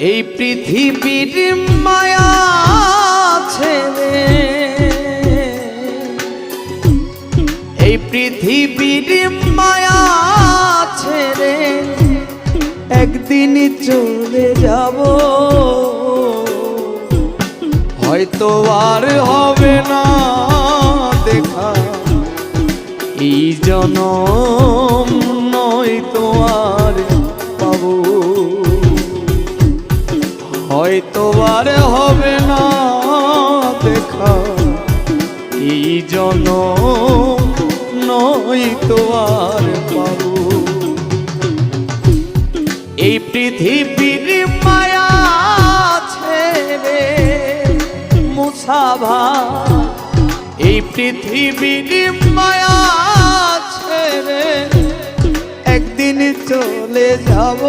এই পৃথিবীর মায়া ছেড়ে, এই পৃথিবীর মায়া ছেড়ে একদিন চলে যাব, হয়তো আর হবে না দেখা এই জনম, নয়তো আর পাবো, হয়তো আর হবে না দেখা এই জনম, নয়তো আর পাবো। এই পৃথিবীর মায়া ছেড়ে মুসাভা, এই পৃথিবীর মায়া ছেড়ে একদিন চলে যাব,